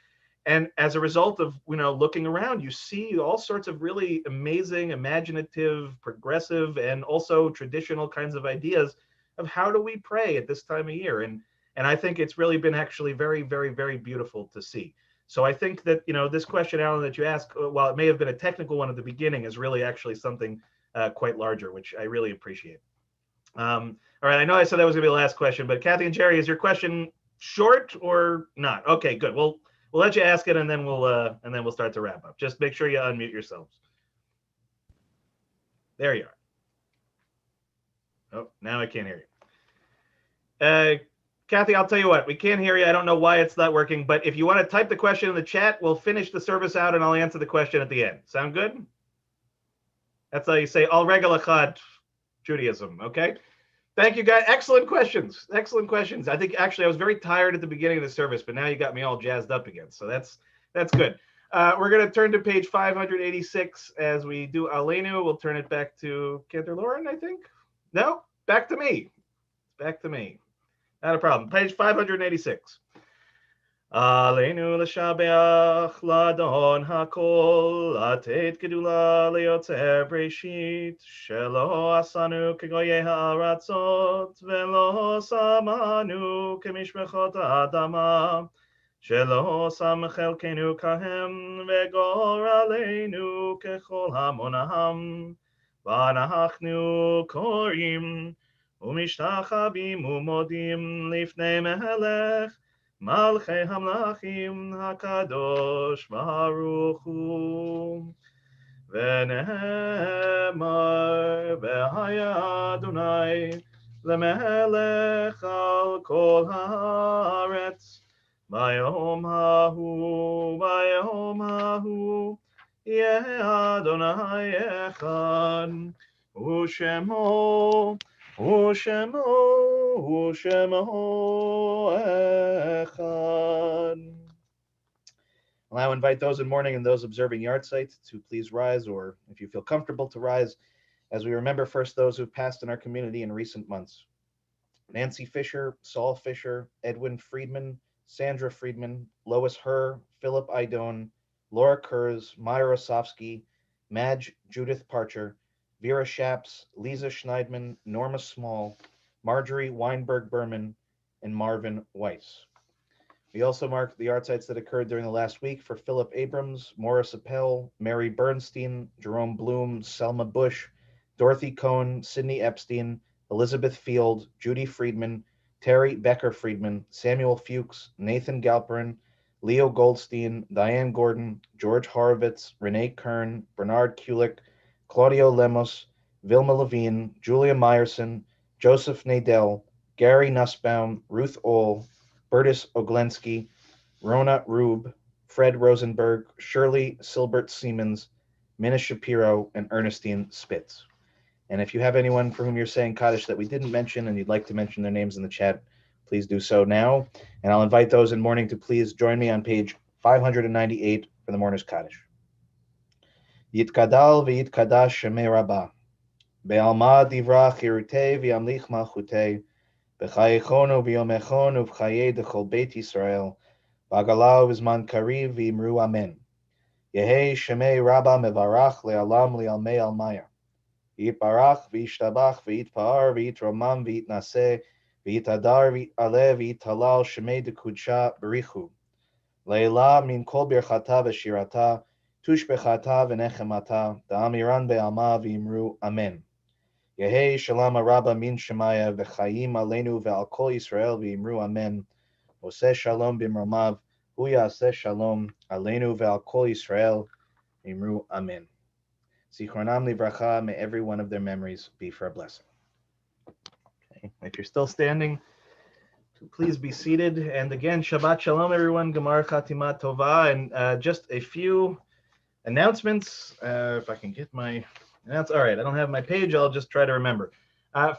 And as a result of looking around, you see all sorts of really amazing, imaginative, progressive, and also traditional kinds of ideas of how do we pray at this time of year. And I think it's really been actually very, very, very beautiful to see. So I think that this question, Alan, that you asked, while it may have been a technical one at the beginning, is really actually something quite larger, which I really appreciate. All right, I know I said that was going to be the last question, but Kathy and Jerry, is your question short or not? Okay, good. We'll let you ask it, and then we'll start to wrap up. Just make sure you unmute yourselves. There you are. Oh, now I can't hear you. Kathy, I'll tell you what, we can't hear you. I don't know why it's not working, but if you want to type the question in the chat, we'll finish the service out and I'll answer the question at the end. Sound good? That's how you say al regel echad Judaism, okay? Thank you, guys. Excellent questions. Excellent questions. I think actually I was very tired at the beginning of the service, but now you got me all jazzed up again. So that's good. We're going to turn to page 586 as we do Aleinu. We'll turn it back to Cantor Lauren, I think. No, back to me. Back to me. Not a problem. Page 586. עלינו לשבח לאדון הכל, לתת גדולה ליוצר בראשית, שלא עשנו כגויי הארצות, ולא שמנו כמשפחות האדמה, שלא שם חלקנו כהם, וגורלנו ככל המונם, ואנחנו קוראים ומשתחווים ומודים לפני מלך, מלכי המלכים הקדוש ברוך הוא. ונאמר והיה אדוני למלך על כל הארץ, ביום ההוא יהיה אדוני אחד, ושמו echad. I'll now invite those in mourning and those observing yard sites to please rise, or if you feel comfortable to rise, as we remember first those who've passed in our community in recent months. Nancy Fisher, Saul Fisher, Edwin Friedman, Sandra Friedman, Lois Herr, Philip Idone, Laura Kurz, Myra Rosofsky, Madge Judith Parcher, Vera Shaps, Lisa Schneidman, Norma Small, Marjorie Weinberg Berman, and Marvin Weiss. We also marked the yard sites that occurred during the last week for Philip Abrams, Morris Appel, Mary Bernstein, Jerome Bloom, Selma Bush, Dorothy Cohn, Sidney Epstein, Elizabeth Field, Judy Friedman, Terry Becker Friedman, Samuel Fuchs, Nathan Galperin, Leo Goldstein, Diane Gordon, George Horowitz, Renee Kern, Bernard Kulik, Claudio Lemos, Vilma Levine, Julia Meyerson, Joseph Nadell, Gary Nussbaum, Ruth Ohl, Bertus Oglensky, Rona Rube, Fred Rosenberg, Shirley Silbert Siemens, Minna Shapiro, and Ernestine Spitz. And if you have anyone for whom you're saying Kaddish that we didn't mention and you'd like to mention their names in the chat, please do so now. And I'll invite those in mourning to please join me on page 598 for the Mourner's Kaddish. Yitkadal v'yitkadash shemei Rabbah, be'alma divra chirutei v'yamlich malchutei, b'chayechonu v'yomechonu v'chayei dechol Beit Yisrael, b'agalau v'zman kariv v'imru amen. Yehei shemei Rabbah mevarach le'alam le'almei almaya. Yitbarach v'yishtabach v'yitpa'ar v'yitromam v'yitnaseh v'yitadar v'yitaleh v'yitalal shemei dekudsha b'richu. Le'ila min kol birchata v'shirata, tushbechata v'nechemata, da'amiran be'alma v'imru amen. Yehei shalom rabba min shemaya v'chayim aleinu ve'al kol Yisrael v'imru amen. Oseh shalom b'mromav, hu ya'aseh shalom aleinu ve'al kol Yisrael v'imru amen. Zichronam livracha, may every one of their memories be for a blessing. Okay. If you're still standing, please be seated. And again, Shabbat Shalom, everyone. Gemar Chatima Tova. And just a few announcements. If I can get my announcements. All right, I don't have my page. I'll just try to remember.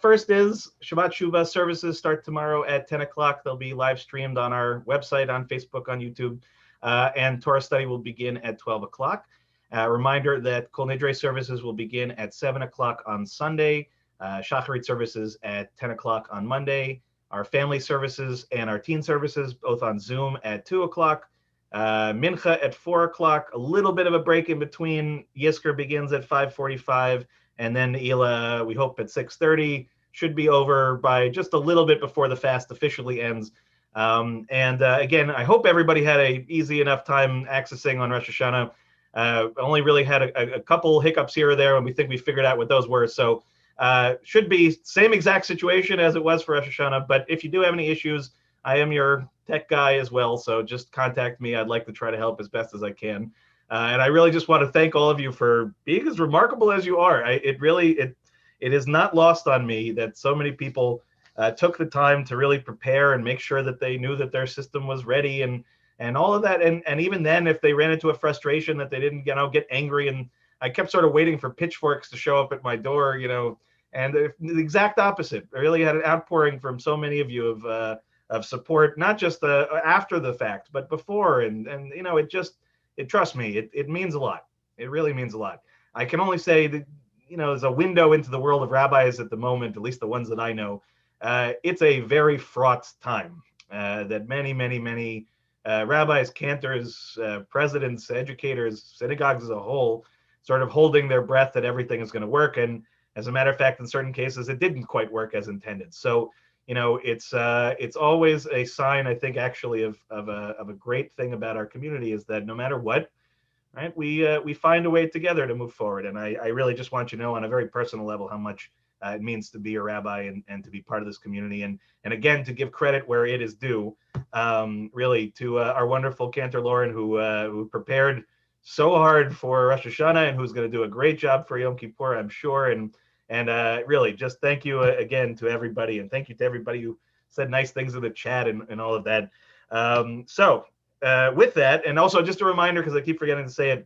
First is Shabbat Shuvah services start tomorrow at 10 o'clock. They'll be live streamed on our website, on Facebook, on YouTube. And Torah study will begin at 12 o'clock. Reminder that Kol Nidre services will begin at 7 o'clock on Sunday. Shacharit services at 10 o'clock on Monday. Our family services and our teen services, both on Zoom at 2 o'clock. Mincha at 4 o'clock, a little bit of a break in between. Yizkor begins at 5:45, and then Ela, we hope at 6:30, should be over by just a little bit before the fast officially ends. Again, I hope everybody had a easy enough time accessing on Rosh Hashanah. Only really had a couple hiccups here or there, and we think we figured out what those were. So should be same exact situation as it was for Rosh Hashanah. But if you do have any issues, I am your tech guy as well. So just contact me. I'd like to try to help as best as I can. And I really just want to thank all of you for being as remarkable as you are. It is not lost on me that so many people took the time to really prepare and make sure that they knew that their system was ready and all of that. And even then, if they ran into a frustration that they didn't, get angry. And I kept sort of waiting for pitchforks to show up at my door, and the exact opposite. I really had an outpouring from so many of you of support, not just after the fact, but before. And trust me, it means a lot. It really means a lot. I can only say that, there's a window into the world of rabbis at the moment, at least the ones that I know. It's a very fraught time that many, many, many rabbis, cantors, presidents, educators, synagogues as a whole, sort of holding their breath that everything is going to work. And as a matter of fact, in certain cases, it didn't quite work as intended. So, it's always a sign, I think, actually, of a great thing about our community is that no matter what, right, we find a way together to move forward. And I really just want you to know on a very personal level how much it means to be a rabbi and to be part of this community. And again, to give credit where it is due, really to our wonderful Cantor Lauren, who prepared so hard for Rosh Hashanah and who's going to do a great job for Yom Kippur, I'm sure. And really just thank you again to everybody. And thank you to everybody who said nice things in the chat and all of that. With that, and also just a reminder, because I keep forgetting to say it,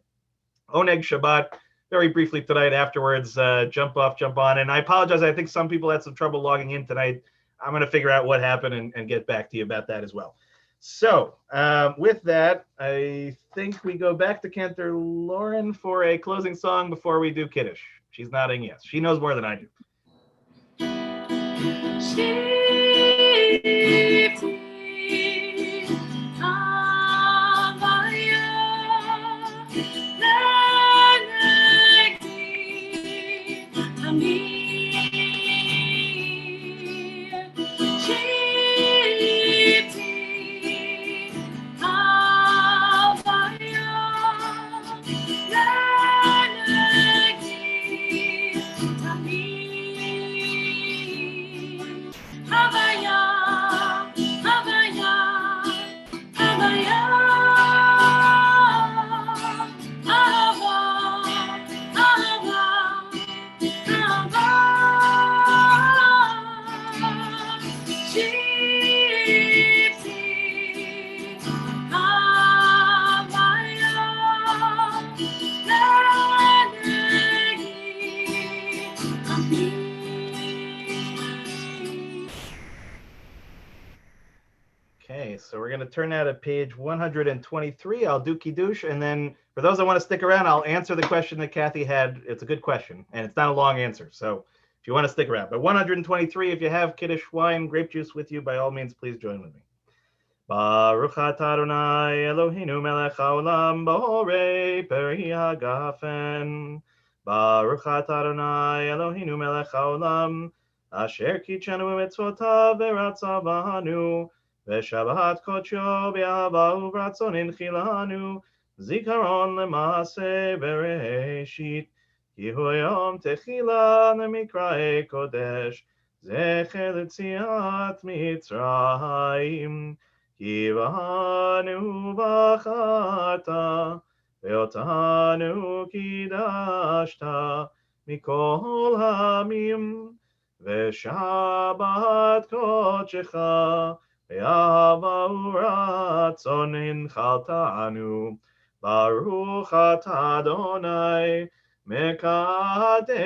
Oneg Shabbat, very briefly tonight afterwards, jump off, jump on. And I apologize, I think some people had some trouble logging in tonight. I'm going to figure out what happened and get back to you about that as well. So with that, I think we go back to Cantor Lauren for a closing song before we do Kiddush. She's nodding yes. She knows more than I do. Okay, so we're going to turn now to page 123. I'll do Kiddush, and then for those that want to stick around, I'll answer the question that Kathy had. It's a good question, and it's not a long answer, so if you want to stick around. But 123, if you have Kiddush wine, grape juice with you, by all means, please join with me. Baruch atah Adonai Eloheinu melech haolam borei peri hagafen. Baruch atah Adonai Eloheinu melech haolam asher kitshanu b'mitzvotav v'ratza b'anu. V'shabbat kodsho b'ahava u'ratzon inchilanu zikaron lema'aseh bereshit ki hu yom techila lemikra'ei kodesh zecher l'tziat Mitzrayim ki b'anu b'charta ve'otanu kidashta mikol ha'amim v'shabbat kodshecha Be'ahava u'ratzon inchaltanu, Baruch atah Adonai, Mekadesh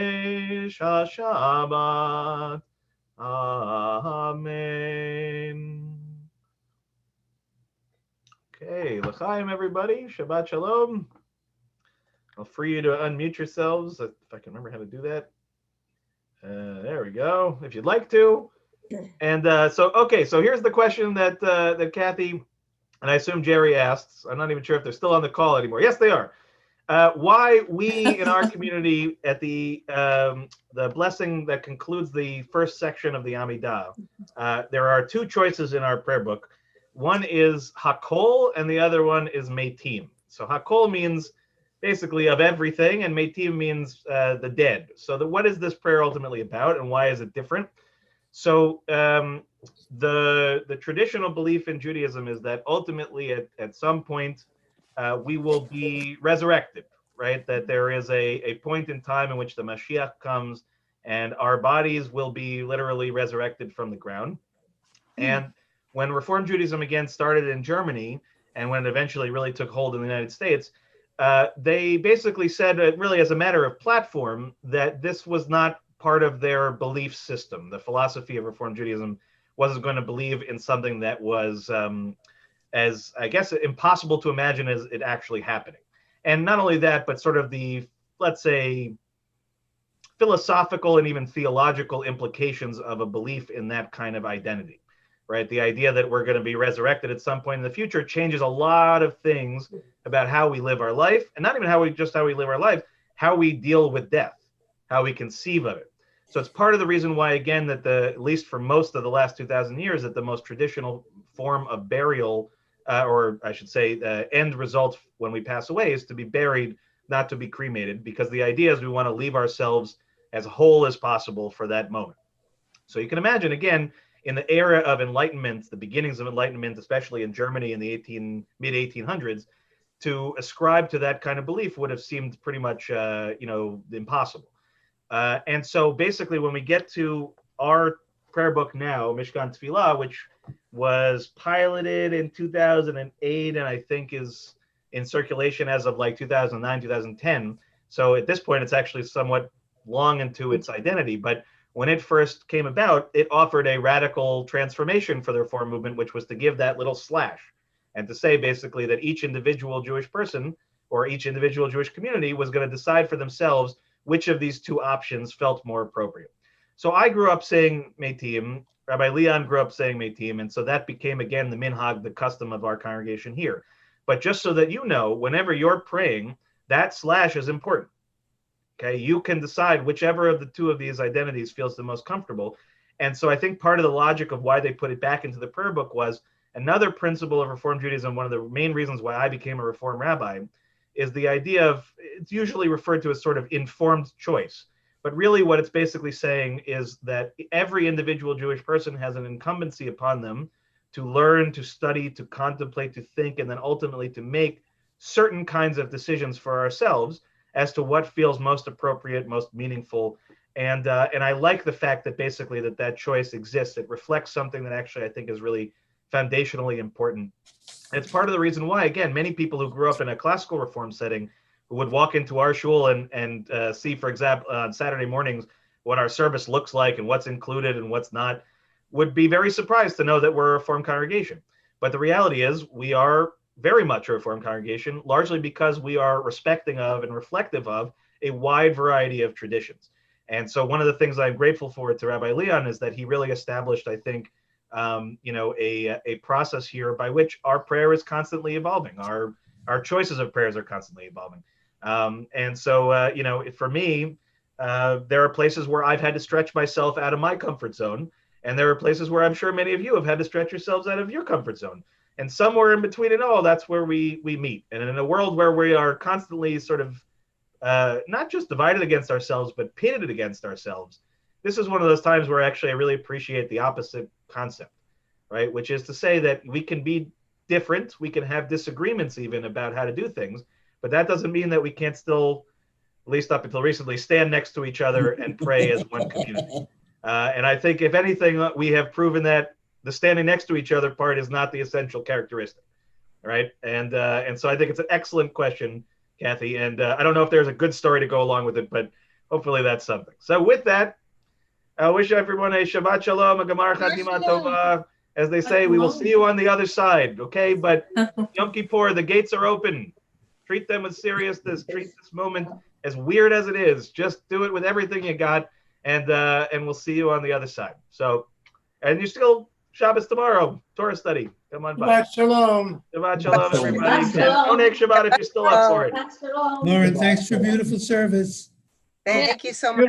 HaShabbat. Amen. Okay, l'chaim everybody, Shabbat Shalom. I'll free you to unmute yourselves, if I can remember how to do that. There we go, if you'd like to. And so here's the question that that Kathy and I assume Jerry asked. I'm not even sure if they're still on the call anymore. Yes, they are. Why we in our community at the blessing that concludes the first section of the Amidah, there are two choices in our prayer book. One is Hakol and the other one is Meitim. So Hakol means basically of everything, and Meitim means the dead. So what is this prayer ultimately about, and why is it different? So the traditional belief in Judaism is that ultimately at some point we will be resurrected, right? That there is a point in time in which the Mashiach comes and our bodies will be literally resurrected from the ground. And when Reform Judaism again started in Germany and when it eventually really took hold in the United States, they basically said, really as a matter of platform, that this was not part of their belief system. The philosophy of Reform Judaism wasn't going to believe in something that was, as I guess, impossible to imagine as it actually happening. And not only that, but sort of the, let's say, philosophical and even theological implications of a belief in that kind of identity, right? The idea that we're going to be resurrected at some point in the future changes a lot of things about how we live our life, and not even how we live our life, how we deal with death, how we conceive of it. So it's part of the reason why, again, that at least for most of the last 2,000 years, that the most traditional form of burial, or I should say, end result when we pass away, is to be buried, not to be cremated, because the idea is we want to leave ourselves as whole as possible for that moment. So you can imagine, again, in the era of Enlightenment, the beginnings of Enlightenment, especially in Germany in the mid-1800s, to ascribe to that kind of belief would have seemed pretty much, impossible. And so basically, when we get to our prayer book now, Mishkan Tefillah, which was piloted in 2008 and I think is in circulation as of like 2009, 2010. So at this point, it's actually somewhat long into its identity. But when it first came about, it offered a radical transformation for the Reform movement, which was to give that little slash and to say basically that each individual Jewish person or each individual Jewish community was going to decide for themselves which of these two options felt more appropriate. So I grew up saying Meitim, Rabbi Leon grew up saying Meitim, and so that became, again, the minhag, the custom of our congregation here. But just so that you know, whenever you're praying, that slash is important. Okay, you can decide whichever of the two of these identities feels the most comfortable. And so I think part of the logic of why they put it back into the prayer book was another principle of Reform Judaism. One of the main reasons why I became a Reform rabbi is the idea of, it's usually referred to as sort of informed choice. But really what it's basically saying is that every individual Jewish person has an incumbency upon them to learn, to study, to contemplate, to think, and then ultimately to make certain kinds of decisions for ourselves as to what feels most appropriate, most meaningful. And I like the fact that basically that choice exists. It reflects something that actually I think is really foundationally important. And it's part of the reason why, again, many people who grew up in a classical Reform setting who would walk into our shul and see, for example, on Saturday mornings, what our service looks like and what's included and what's not, would be very surprised to know that we're a Reform congregation. But the reality is we are very much a Reform congregation, largely because we are respecting of and reflective of a wide variety of traditions. And so one of the things I'm grateful for to Rabbi Leon is that he really established, I think, a process here by which our prayer is constantly evolving. Our choices of prayers are constantly evolving. And so, for me, there are places where I've had to stretch myself out of my comfort zone. And there are places where I'm sure many of you have had to stretch yourselves out of your comfort zone. And somewhere in between it all, that's where we meet. And in a world where we are constantly sort of not just divided against ourselves, but pitted against ourselves, this is one of those times where actually I really appreciate the opposite concept, right? Which is to say that we can be different, we can have disagreements even about how to do things, but that doesn't mean that we can't still, at least up until recently, stand next to each other and pray as one community. And I think if anything, we have proven that the standing next to each other part is not the essential characteristic, right? And so I think it's an excellent question, Kathy. And I don't know if there's a good story to go along with it, but hopefully that's something. So with that, I wish everyone a Shabbat Shalom, a Gemar Chatima Tova. As they say, we will see you on the other side, okay? But Yom Kippur, the gates are open. Treat them with seriousness. Treat this moment as weird as it is. Just do it with everything you got, and we'll see you on the other side. So, and you still Shabbos tomorrow, Torah study. Come on by. Shabbat Shalom. Shabbat Shalom, everybody. Shabbat Shalom. Donate Shabbat if you're still up for it. That's it all. Lauren, thanks for a beautiful service. Thank you so much.